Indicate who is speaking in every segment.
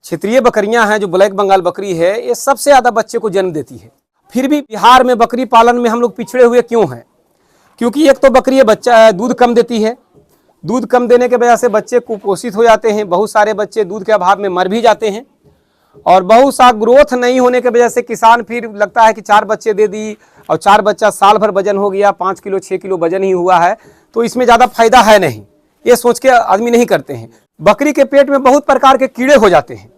Speaker 1: क्षेत्रीय बकरियां हैं, जो ब्लैक बंगाल बकरी है, ये सबसे ज़्यादा बच्चे को जन्म देती है। फिर भी बिहार में बकरी पालन में हम लोग पिछड़े हुए क्यों हैं? क्योंकि एक तो बकरी बच्चा दूध कम देती है, दूध कम देने के वजह से बच्चे कुपोषित हो जाते हैं, बहुत सारे बच्चे दूध के अभाव में मर भी जाते हैं, और बहुत सा ग्रोथ नहीं होने की वजह से किसान फिर लगता है कि 4 बच्चे दे दी और 4 बच्चा साल भर वजन हो गया, 5 किलो 6 किलो वजन ही हुआ है, तो इसमें ज़्यादा फायदा है नहीं, ये सोच के आदमी नहीं करते हैं। बकरी के पेट में बहुत प्रकार के कीड़े हो जाते हैं।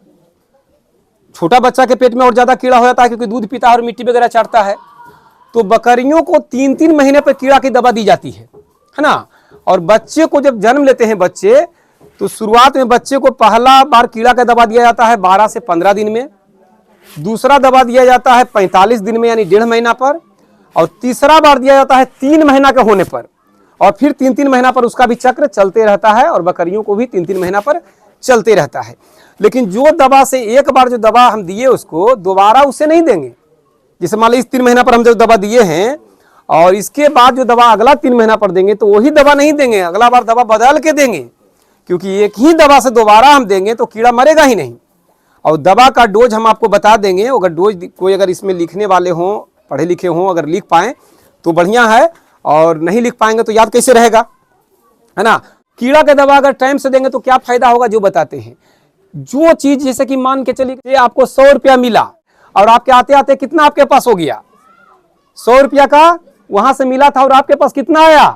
Speaker 1: छोटा बच्चा के पेट में और ज़्यादा कीड़ा हो जाता है क्योंकि दूध पीता है और मिट्टी वगैरह चढ़ता है। तो बकरियों को 3-3 महीने पर कीड़ा की दवा दी जाती है ना। और बच्चे को जब जन्म लेते हैं बच्चे, तो शुरुआत में बच्चे को पहला बार कीड़ा का दवा दिया जाता है 12 से 15 दिन में, दूसरा दवा दिया जाता है 45 दिन में यानी 1.5 महीना पर, और तीसरा बार दिया जाता है 3 महीना के होने पर, और फिर 3-3 महीना पर उसका भी चक्र चलते रहता है, और बकरियों को भी 3-3 महीना पर चलते रहता है। लेकिन जो दवा से एक बार जो दवा हम दिए उसको दोबारा उसे नहीं देंगे। जैसे मान लीजिए 3 महीना पर हम जो दवा दिए हैं और इसके बाद जो दवा अगला 3 महीना पर देंगे, तो वही दवा नहीं देंगे, अगला बार दवा बदल के देंगे, क्योंकि एक ही दवा से दोबारा हम देंगे तो कीड़ा मरेगा ही नहीं। और दवा का डोज हम आपको बता देंगे, अगर डोज कोई अगर इसमें लिखने वाले हों, पढ़े लिखे हों, अगर लिख पाएँ तो बढ़िया है, और नहीं लिख पाएंगे तो याद कैसे रहेगा, है ना। कीड़ा का दवा अगर टाइम से देंगे तो क्या फायदा होगा, जो बताते हैं। जो चीज जैसे कि मान के चलिए आपको 100 रुपया मिला और आपके आते आते कितना आपके पास हो गया, 100 रुपया का वहां से मिला था और आपके पास कितना आया,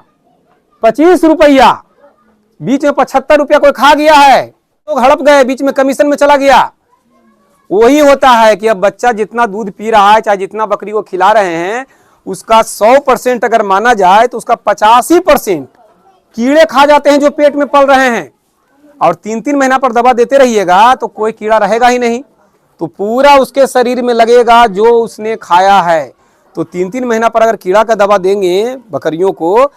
Speaker 1: 25 रुपया। बीच में 75 रुपया कोई खा गया है, लोग हड़प गए, बीच में कमीशन में चला गया। वही होता है कि अब बच्चा जितना दूध पी रहा है, चाहे जितना बकरी को खिला रहे हैं, उसका 100% अगर माना जाए तो उसका 85% कीड़े खा जाते हैं जो पेट में पल रहे हैं। और 3-3 महीना पर दवा देते रहिएगा तो कोई कीड़ा रहेगा ही नहीं, तो पूरा उसके शरीर में लगेगा जो उसने खाया है। तो 3-3 महीना पर अगर कीड़ा का दवा देंगे बकरियों को,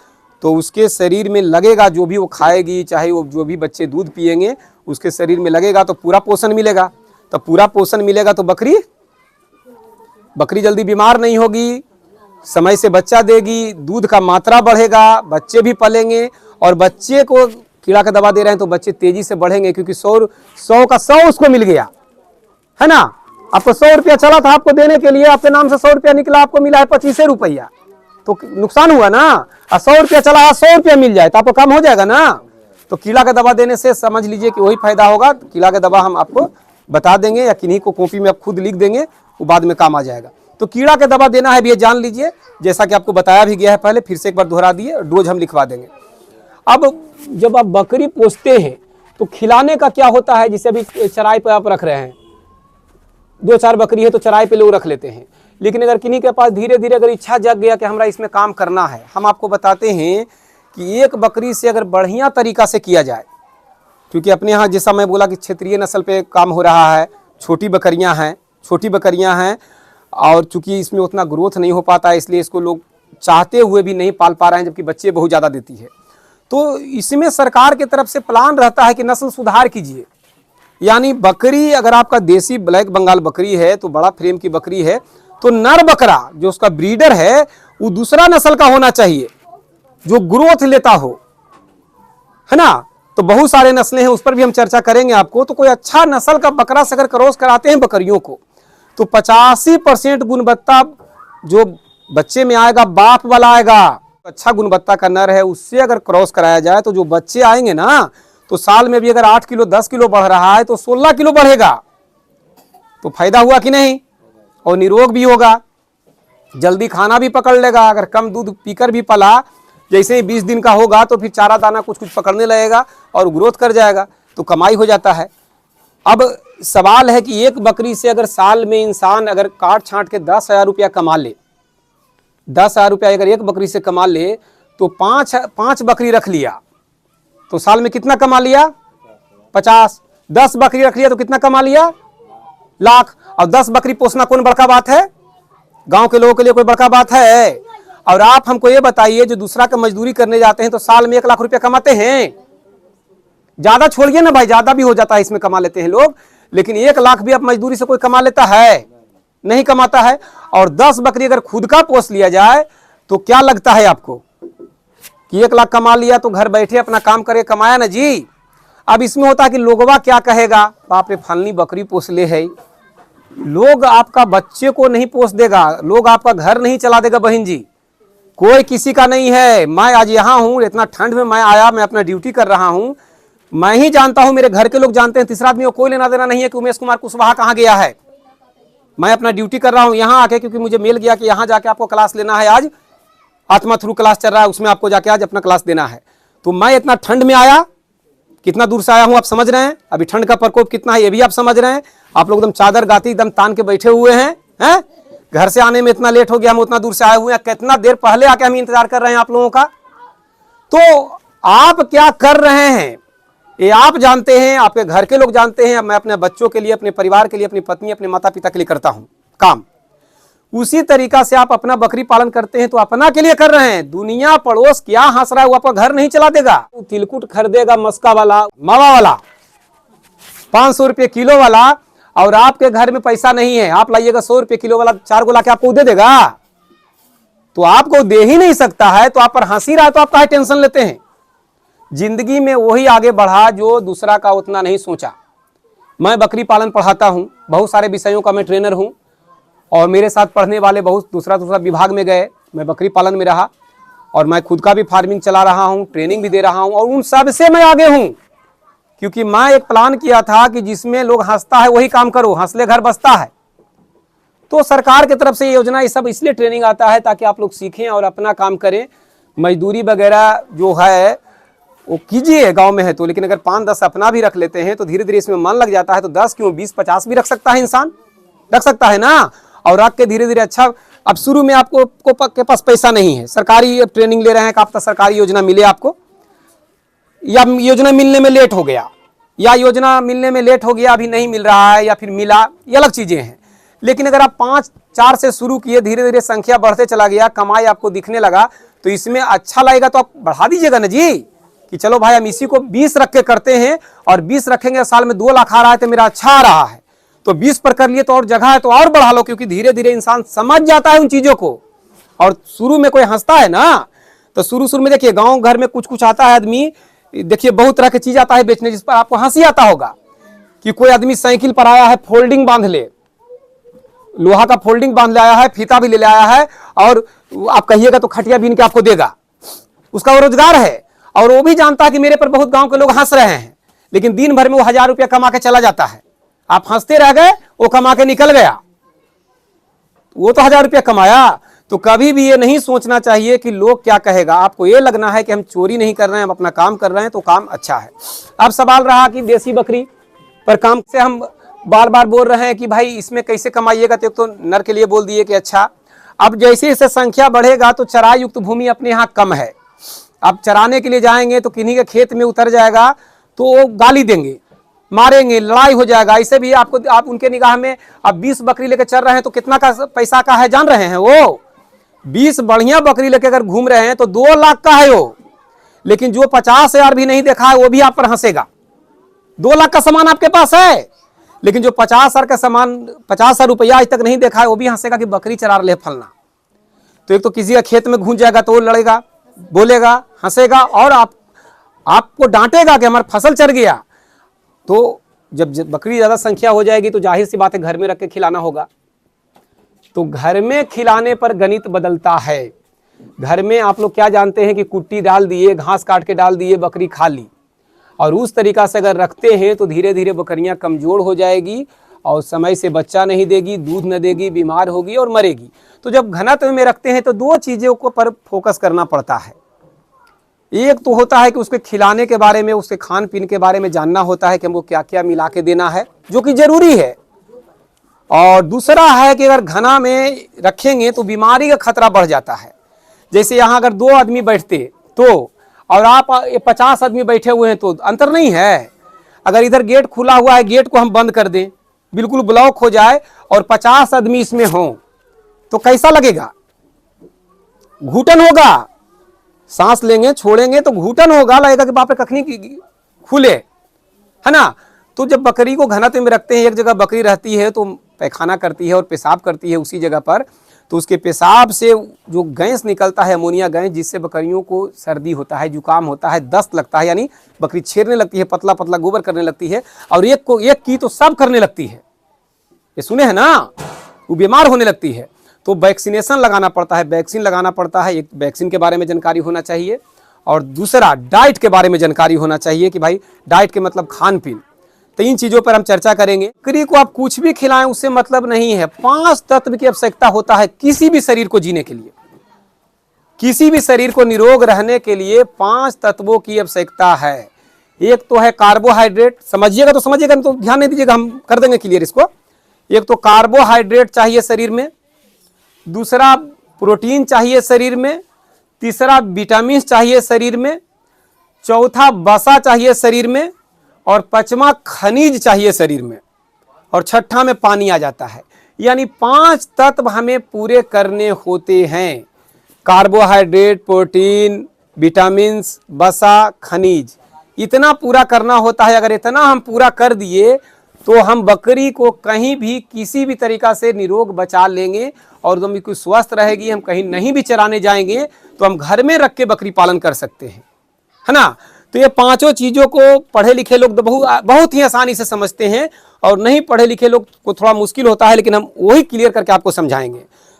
Speaker 1: तो उसके शरीर में लगेगा, जो भी वो खाएगी, चाहे वो जो भी बच्चे दूध पिएंगे उसके शरीर में लगेगा, तो पूरा पोषण मिलेगा। तो पूरा पोषण मिलेगा तो बकरी जल्दी बीमार नहीं होगी, समय से बच्चा देगी, दूध का मात्रा बढ़ेगा, बच्चे भी पलेंगे, और बच्चे को कीड़ा का दवा दे रहे हैं तो बच्चे तेजी से बढ़ेंगे, क्योंकि 100 का 100 उसको मिल गया, है ना। आपको 100 रुपया चला था आपको देने के लिए, आपके नाम से 100 रुपया निकला, आपको मिला है 25 रुपया, तो नुकसान हुआ ना। और 100 रुपया चला, 100 रुपया मिल जाए तो आपको कम हो जाएगा ना। तो कीड़ा का दवा देने से समझ लीजिए कि वही फायदा होगा। कीड़ा का दवा हम आपको बता देंगे, या किन्हीं को कॉपी में आप खुद लिख देंगे, वो बाद में काम आ जाएगा। तो कीड़ा का दवा देना है भी, ये जान लीजिए, जैसा कि आपको बताया भी गया है पहले, फिर से एक बार दोहरा दिए, डोज हम लिखवा देंगे। अब जब आप बकरी पोसते हैं तो खिलाने का क्या होता है, जिसे अभी चराई पे आप रख रहे हैं, 2-4 बकरी है तो चराई पे लोग रख लेते हैं। लेकिन अगर किन्हीं के पास धीरे धीरे अगर इच्छा जग गया कि हमारा इसमें काम करना है, हम आपको बताते हैं कि एक बकरी से अगर बढ़िया तरीका से किया जाए, क्योंकि अपने यहाँ जैसा मैं बोला कि क्षेत्रीय नस्ल पे काम हो रहा है, छोटी बकरियाँ हैं, और चूंकि इसमें उतना ग्रोथ नहीं हो पाता है, इसलिए इसको लोग चाहते हुए भी नहीं पाल पा रहे हैं, जबकि बच्चे बहुत ज़्यादा देती है। तो इसमें सरकार की तरफ से प्लान रहता है कि नस्ल सुधार कीजिए, यानी बकरी अगर आपका देसी ब्लैक बंगाल बकरी है तो बड़ा फ्रेम की बकरी है, तो नर बकरा जो उसका ब्रीडर है वो दूसरा नस्ल का होना चाहिए जो ग्रोथ लेता हो, है ना। तो बहुत सारे नस्लें हैं, उस पर भी हम चर्चा करेंगे आपको। तो कोई अच्छा नस्ल का बकरा से अगर क्रॉस कराते हैं बकरियों को, तो 85% गुणवत्ता जो बच्चे में आएगा बाप वाला आएगा। अच्छा गुणवत्ता का नर है, उससे अगर क्रॉस कराया जाए तो जो बच्चे आएंगे ना, तो साल में भी अगर 8 किलो 10 किलो बढ़ रहा है तो 16 किलो बढ़ेगा। तो फायदा हुआ कि नहीं, और निरोग भी होगा, जल्दी खाना भी पकड़ लेगा। अगर कम दूध पीकर भी पला, जैसे ही 20 दिन का होगा तो फिर चारा दाना कुछ कुछ पकड़ने लगेगा और ग्रोथ कर जाएगा, तो कमाई हो जाता है। अब सवाल है कि एक बकरी से अगर साल में इंसान अगर काट छांट के 10,000 रुपया कमा ले, 10,000 रुपया अगर एक बकरी से कमा ले, तो 5 बकरी रख लिया तो साल में कितना कमा लिया, 50। 10 बकरी रख लिया तो कितना कमा लिया, लाख। और 10 बकरी पोसना कौन बड़का बात है, गांव के लोगों के लिए कोई बड़का बात है। और आप हमको ये बताइए, जो दूसरा का मजदूरी करने जाते हैं तो साल में 1 लाख रुपया कमाते हैं, ज्यादा छोड़िए ना भाई, ज्यादा भी हो जाता है इसमें कमा लेते हैं लोग, लेकिन 1 लाख भी आप मजदूरी से कोई कमा लेता है, नहीं कमाता है। और 10 बकरी अगर खुद का पोस लिया जाए तो क्या लगता है आपको कि 1 लाख कमा लिया तो घर बैठे अपना काम करे, कमाया ना जी। अब इसमें होता है कि लोगवा क्या कहेगा, बाप रे फलनी बकरी पोस ले है। लोग आपका बच्चे को नहीं पोस देगा, लोग आपका घर नहीं चला देगा। बहन जी, कोई किसी का नहीं है। मैं आज यहाँ हूँ, इतना ठंड में मैं आया, मैं अपना ड्यूटी कर रहा हूँ। मैं ही जानता हूँ, मेरे घर के लोग जानते हैं, तीसरा आदमी को कोई लेना देना नहीं है कि उमेश कुमार कुशवाहा कहाँ गया है। मैं अपना ड्यूटी कर रहा हूँ यहाँ आके, क्योंकि मुझे मेल गया कि यहाँ जाके आपको क्लास लेना है। आज आत्मा थ्रू क्लास चल रहा है, उसमें आपको जाके आज अपना क्लास देना है। तो मैं इतना ठंड में आया, कितना दूर से आया हूँ आप समझ रहे हैं। अभी ठंड का प्रकोप कितना है ये भी आप समझ रहे हैं। आप लोग एकदम चादर गाती एकदम तान के बैठे हुए हैं। घर से आने में इतना लेट हो गया, हम उतना दूर से आए हुए हैं, कितना देर पहले आके हम इंतजार कर रहे हैं आप लोगों का। तो आप क्या कर रहे हैं ये आप जानते हैं, आपके घर के लोग जानते हैं। मैं अपने बच्चों के लिए, अपने परिवार के लिए, अपनी पत्नी, अपने माता पिता के लिए करता हूं काम। उसी तरीका से आप अपना बकरी पालन करते हैं तो अपना के लिए कर रहे हैं। दुनिया पड़ोस क्या हंस रहा है, वो आपका घर नहीं चला देगा। तिलकुट खरीदेगा मस्का वाला, मावा वाला, 500 रुपये किलो वाला, और आपके घर में पैसा नहीं है। आप लाइएगा 100 रुपये किलो वाला, 4 गो लाके आपको दे देगा? तो आपको दे ही नहीं सकता है, तो आप पर हंसी रहा है, तो आप काहे टेंशन लेते हैं। जिंदगी में वही आगे बढ़ा जो दूसरा का उतना नहीं सोचा। मैं बकरी पालन पढ़ाता हूं, बहुत सारे विषयों का मैं ट्रेनर हूं, और मेरे साथ पढ़ने वाले बहुत दूसरा विभाग में गए। मैं बकरी पालन में रहा, और मैं खुद का भी फार्मिंग चला रहा हूं, ट्रेनिंग भी दे रहा हूं, और उन सब से मैं आगे हूं। क्योंकि मैं एक प्लान किया था कि जिसमें लोग हंसता है वही काम करो, हंसले घर बसता है। तो सरकार की तरफ से ये योजना, ये सब इसलिए ट्रेनिंग आता है ताकि आप लोग सीखें और अपना काम करें। मजदूरी वगैरह जो है वो कीजिए गांव में है तो, लेकिन अगर 5-10 अपना भी रख लेते हैं तो धीरे धीरे इसमें मन लग जाता है। तो 10 क्यों 20-50 भी रख सकता है इंसान, रख सकता है ना। और रख के धीरे धीरे अच्छा। अब शुरू में आपको के पास पैसा नहीं है, सरकारी ट्रेनिंग ले रहे हैं कि आप सरकारी योजना मिले आपको, या योजना मिलने में लेट हो गया, या योजना मिलने में लेट हो गया अभी नहीं मिल रहा है, या फिर मिला, ये अलग चीजें हैं। लेकिन अगर आप 5-4 से शुरू किए, धीरे धीरे संख्या बढ़ते चला गया, कमाई आपको दिखने लगा, तो इसमें अच्छा लगेगा तो आप बढ़ा दीजिएगा ना जी, कि चलो भाई हम इसी को 20 रख के करते हैं, और 20 रखेंगे, साल में 2 लाख आ रहा है तो मेरा अच्छा आ रहा है, तो 20 पर कर लिए तो और जगह है तो और बढ़ा लो। क्योंकि धीरे धीरे इंसान समझ जाता है उन चीजों को। और शुरू में कोई हंसता है ना, तो शुरू में देखिए गांव घर में कुछ आता है आदमी, देखिए बहुत तरह की चीज आता है बेचने, जिस पर आपको हंसी आता होगा कि कोई आदमी साइकिल पर आया है, फोल्डिंग बांध ले, लोहा का फोल्डिंग बांध ले आया है, फीता भी ले आया है, और आप कहिएगा तो खटिया बीन के आपको देगा। उसका वो रोजगार है, और वो भी जानता है कि मेरे पर बहुत गांव के लोग हंस रहे हैं, लेकिन दिन भर में वो 1000 रुपया कमा के चला जाता है। आप हंसते रह गए, वो कमा के निकल गया, वो तो 1000 रुपया कमाया। तो कभी भी ये नहीं सोचना चाहिए कि लोग क्या कहेगा। आपको ये लगना है कि हम चोरी नहीं कर रहे हैं, हम अपना काम कर रहे हैं, तो काम अच्छा है। अब सवाल रहा कि देसी बकरी पर काम से हम बार बार बोल रहे हैं कि भाई इसमें कैसे कमाइएगा, तो नर के लिए बोल दिए कि अच्छा। अब जैसे जैसे संख्या बढ़ेगा तो चराई युक्त भूमि अपने यहाँ कम है। अब चराने के लिए जाएंगे तो किन्हीं के खेत में उतर जाएगा तो वो गाली देंगे, मारेंगे, लड़ाई हो जाएगा। ऐसे भी आपको, आप उनके निगाह में अब 20 बकरी लेकर चल रहे हैं तो कितना का पैसा का है जान रहे हैं। वो 20 बढ़िया बकरी लेकर अगर घूम रहे हैं तो 2 लाख का है वो। लेकिन जो 50,000 भी नहीं देखा है वो भी आप पर हंसेगा। 2 लाख का सामान आपके पास है, लेकिन जो 50,000 का सामान, 50,000 रुपया आज तक नहीं देखा है, वो भी हंसेगा कि बकरी चरा रहे फलना। तो एक तो किसी का खेत में घुस जाएगा तो वो लड़ेगा, बोलेगा, हंसेगा, और आपको डांटेगा कि हमारा फसल चर गया। तो जब बकरी ज़्यादा संख्या हो जाएगी तो जाहिर सी बात है घर में रख के खिलाना होगा। तो घर में खिलाने पर गणित बदलता है। घर में आप लोग क्या जानते हैं कि कुट्टी डाल दिए, घास काट के डाल दिए, बकरी खा ली, और उस तरीका से अगर रखते हैं तो धीरे धीरे बकरियां कमज़ोर हो जाएगी और समय से बच्चा नहीं देगी, दूध न देगी, बीमार होगी और मरेगी। तो जब घनत्व में रखते हैं तो 2 चीज़ों को पर फोकस करना पड़ता है। एक तो होता है कि उसके खिलाने के बारे में, उसके खान पीन के बारे में जानना होता है कि हमको क्या क्या मिला के देना है, जो कि ज़रूरी है। और दूसरा है कि अगर घना में रखेंगे तो बीमारी का खतरा बढ़ जाता है। जैसे यहाँ अगर 2 आदमी बैठते तो, और आप 50 आदमी बैठे हुए हैं तो अंतर नहीं है। अगर इधर गेट खुला हुआ है, गेट को हम बंद कर दें, बिल्कुल ब्लॉक हो जाए, और 50 आदमी इसमें हों, तो कैसा लगेगा? घुटन होगा, सांस लेंगे छोड़ेंगे तो घुटन होगा, लगेगा कि बाप रे कखनी खुले, है ना। तो जब बकरी को घनत्व में रखते हैं, एक जगह बकरी रहती है तो पैखाना करती है और पेशाब करती है उसी जगह पर, तो उसके पेशाब से जो गैस निकलता है, अमोनिया गैस, जिससे बकरियों को सर्दी होता है, जुकाम होता है, दस्त लगता है, यानी बकरी छेड़ने लगती है, पतला पतला गोबर करने लगती है, और एक की तो सब करने लगती है, ये सुने हैं ना, वो बीमार होने लगती है। तो वैक्सीनेशन लगाना पड़ता है, वैक्सीन लगाना पड़ता है। एक वैक्सीन के बारे में जानकारी होना चाहिए, और दूसरा डाइट के बारे में जानकारी होना चाहिए कि भाई डाइट के मतलब खान पीन। तो इन चीज़ों पर हम चर्चा करेंगे। बकरी को आप कुछ भी खिलाएं उससे मतलब नहीं है। 5 तत्व की आवश्यकता होता है किसी भी शरीर को जीने के लिए, किसी भी शरीर को निरोग रहने के लिए 5 तत्वों की आवश्यकता है। एक तो है कार्बोहाइड्रेट, समझिएगा तो समझिएगा, तो ध्यान नहीं दीजिएगा, हम कर देंगे क्लियर इसको। एक तो कार्बोहाइड्रेट चाहिए शरीर में, दूसरा प्रोटीन चाहिए शरीर में, तीसरा विटामिन चाहिए शरीर में, चौथा वसा चाहिए शरीर में, और पांचवा खनिज चाहिए शरीर में, और छठा में पानी आ जाता है। यानी 5 तत्व हमें पूरे करने होते हैं। कार्बोहाइड्रेट, प्रोटीन, विटामिन, वसा, खनिज, इतना पूरा करना होता है। अगर इतना हम पूरा कर दिए तो हम बकरी को कहीं भी किसी भी तरीका से निरोग बचा लेंगे, और एकदम बिल्कुल स्वस्थ रहेगी। हम कहीं नहीं भी चराने जाएंगे तो हम घर में रख के बकरी पालन कर सकते हैं, है ना। तो ये 5 चीज़ों को पढ़े लिखे लोग बहुत ही आसानी से समझते हैं, और नहीं पढ़े लिखे लोग को थोड़ा मुश्किल होता है, लेकिन हम वही क्लियर करके आपको समझाएंगे।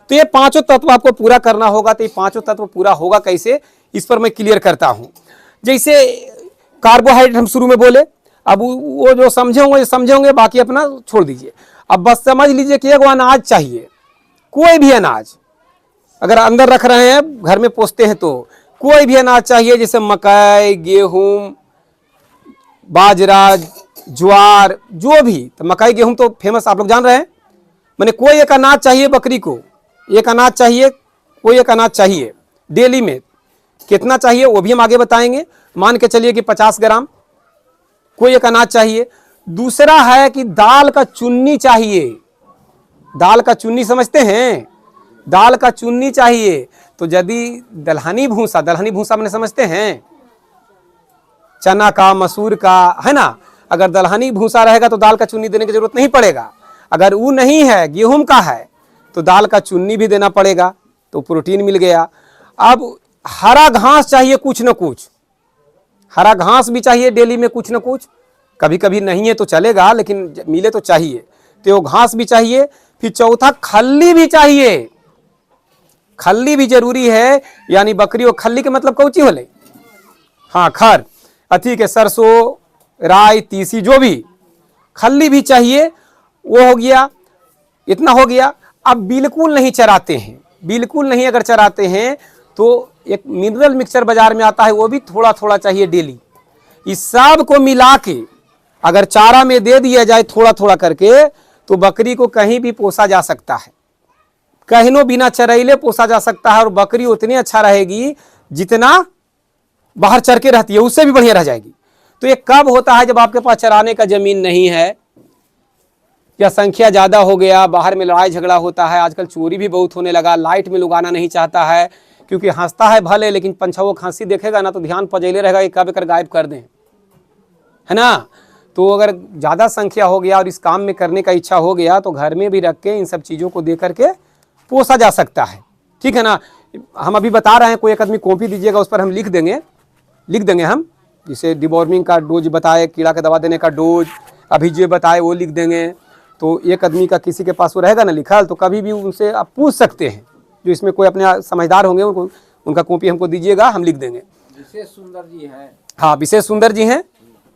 Speaker 1: तो ये 5 तत्व आपको पूरा करना होगा। तो ये 5 तत्व पूरा होगा कैसे, इस पर मैं क्लियर करता हूँ। जैसे कार्बोहाइड्रेट हम शुरू में बोले, अब वो जो समझे होंगे, बाकी अपना छोड़ दीजिए। अब बस समझ लीजिए कि एगो अनाज चाहिए, कोई भी अनाज अगर अंदर रख रहे हैं, घर में पोसते हैं, तो कोई भी अनाज चाहिए, जैसे मकई, गेहूं, बाजरा, ज्वार, जो भी। तो मकई गेहूं तो फेमस आप लोग जान रहे हैं। मैंने कोई एक अनाज चाहिए बकरी को, एक अनाज चाहिए, कोई एक अनाज चाहिए। डेली में कितना चाहिए वो भी हम आगे बताएंगे। मान के चलिए कि 50 ग्राम कोई एक अनाज चाहिए। दूसरा है कि दाल का चुन्नी चाहिए। दाल का चुन्नी समझते हैं, दाल का चुन्नी चाहिए। तो यदि दलहनी भूसा मैंने समझते हैं, चना का, मसूर का, है ना। अगर दलहनी भूसा रहेगा तो दाल का चुन्नी देने की जरूरत नहीं पड़ेगा। अगर वो नहीं है, गेहूं का है, तो दाल का चुन्नी भी देना पड़ेगा, तो प्रोटीन मिल गया। अब हरा घास चाहिए, कुछ न कुछ हरा घास भी चाहिए डेली में, कुछ न कुछ। कभी कभी नहीं है तो चलेगा, लेकिन मिले तो चाहिए, तो वो घास भी चाहिए। फिर चौथा खल्ली भी चाहिए, खल्ली भी जरूरी है। यानी बकरी को खल्ली के मतलब कौची होले, हाँ खर, ठीक है, सरसों, राई, तीसी, जो भी खल्ली भी चाहिए। वो हो गया, इतना हो गया। अब बिल्कुल नहीं चराते हैं, बिल्कुल नहीं अगर चराते हैं तो एक मिनरल मिक्सचर बाजार में आता है, वो भी थोड़ा थोड़ा चाहिए डेली। इस सब को मिला के अगर चारा में दे दिया जाए थोड़ा थोड़ा करके, तो बकरी को कहीं भी पोसा जा सकता है, कहीं बिना चरैले पोसा जा सकता है। और बकरी उतनी अच्छा रहेगी जितना बाहर चर के रहती है, उससे भी बढ़िया रह जाएगी। तो ये कब होता है, जब आपके पास चराने का जमीन नहीं है, या संख्या ज़्यादा हो गया, बाहर में लड़ाई झगड़ा होता है, आजकल चोरी भी बहुत होने लगा, लाइट में लोग आना नहीं चाहता है, क्योंकि हंसता है भले, लेकिन पंछाओं खांसी देखेगा ना तो ध्यान पजेले रहेगा कि कब कर गायब कर दें, है ना। तो अगर ज़्यादा संख्या हो गया और इस काम में करने का इच्छा हो गया, तो घर में भी रख के इन सब चीज़ों को दे करके पोसा जा सकता है, ठीक है ना। हम अभी बता रहे हैं, कोई एक आदमी कॉपी दीजिएगा, उस पर हम लिख देंगे हम, जैसे डिवॉर्मिंग का डोज बताए, कीड़ा का दवा देने का डोज अभी जो बताए वो लिख देंगे। तो एक आदमी का किसी के पास वो रहेगा ना लिखा, तो कभी भी उनसे आप पूछ सकते हैं, जो इसमें कोई अपने समझदार होंगे उनका कॉपी हमको दीजिएगा, हम लिख देंगे।
Speaker 2: विशेष सुंदर जी हैं,
Speaker 1: हाँ विशेष सुंदर जी हैं,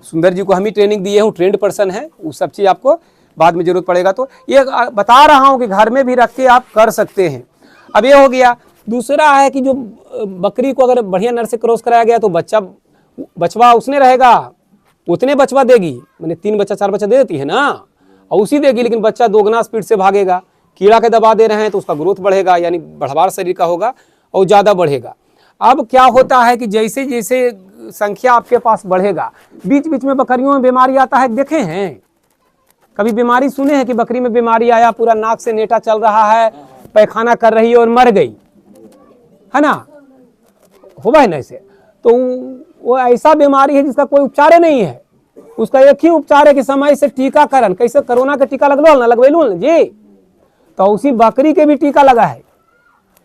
Speaker 1: सुंदर जी को हम ही ट्रेनिंग दिए हूँ, ट्रेंड पर्सन है, वो सब चीज़ आपको बाद में जरूरत पड़ेगा। तो ये बता रहा हूँ कि घर में भी रख के आप कर सकते हैं। अब ये हो गया। दूसरा है कि जो बकरी को अगर बढ़िया नर से क्रॉस कराया गया तो बचवा उसने रहेगा, उतने बचवा देगी, मैंने 3 बच्चा 4 बच्चा दे देती है ना, और उसी देगी, लेकिन बच्चा 2 गुना स्पीड से भागेगा। कीड़ा के दबा दे रहे हैं तो उसका ग्रोथ बढ़ेगा, यानी बढ़वार शरीर का होगा और ज़्यादा बढ़ेगा। अब क्या होता है कि जैसे जैसे संख्या आपके पास बढ़ेगा, बीच बीच में बकरियों में बीमारी आता है, देखे हैं कभी बीमारी सुने हैं कि बकरी में बीमारी आया, पूरा नाक से नेटा चल रहा है, पैखाना कर रही है और मर गई, है ना, हुआ है ना ऐसे। तो वो ऐसा बीमारी है जिसका कोई उपचार नहीं है, उसका एक ही उपचार है कि समय से टीकाकरण। कैसे कोरोना का टीका लगवाओ ना, लगवेलू ना जी, तो उसी बकरी के भी टीका लगा है,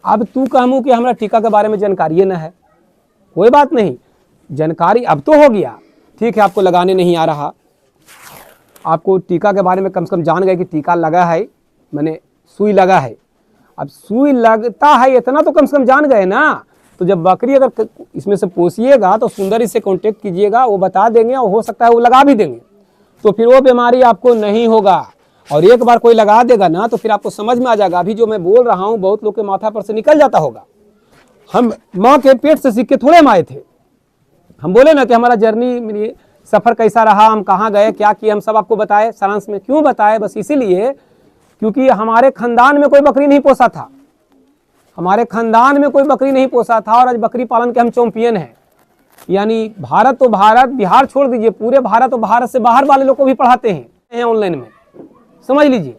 Speaker 1: अब तू कहूँ कि हमारा टीका के बारे में जानकारी न है, कोई बात नहीं, जानकारी अब तो हो गया, ठीक है, आपको लगाने नहीं आ रहा, आपको टीका के बारे में कम से कम जान गए कि टीका लगा है, मैंने सुई लगा है। अब सुई लगता है इतना तो कम से कम जान गए ना। तो जब बकरी अगर इसमें से पोसिएगा तो सुंदरी से कांटेक्ट कीजिएगा, वो बता देंगे और हो सकता है वो लगा भी देंगे, तो फिर वो बीमारी आपको नहीं होगा। और एक बार कोई लगा देगा ना तो फिर आपको समझ में आ जाएगा। अभी जो मैं बोल रहा हूँ बहुत लोग के माथा पर से निकल जाता होगा। हम माँ के पेट से सीख के थोड़े हम आए थे, हम बोले ना कि हमारा जर्नी सफ़र कैसा रहा, हम कहाँ गए, क्या किए, हम सब आपको बताए सारांश में। क्यों बताए? बस इसीलिए क्योंकि हमारे खानदान में कोई बकरी नहीं पोसा था, हमारे खानदान में कोई बकरी नहीं पोसा था, और आज बकरी पालन के हम चैंपियन हैं। यानी भारत तो भारत, बिहार छोड़ दीजिए, पूरे भारत और भारत से बाहर वाले लोग को भी पढ़ाते हैं ऑनलाइन में, समझ लीजिए।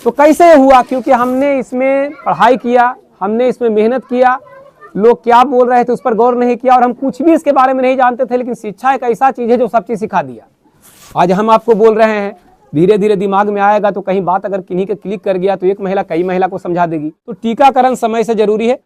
Speaker 1: तो कैसे हुआ? क्योंकि हमने इसमें पढ़ाई किया, हमने इसमें मेहनत किया, लोग क्या बोल रहे थे उस पर गौर नहीं किया, और हम कुछ भी इसके बारे में नहीं जानते थे। लेकिन शिक्षा एक ऐसा चीज़ है जो सब चीज़ सिखा दिया। आज हम आपको बोल रहे हैं, धीरे धीरे दिमाग में आएगा तो कहीं बात अगर किन्हीं के क्लिक कर गया तो एक महिला कई महिला को समझा देगी। तो टीकाकरण समय से जरूरी है।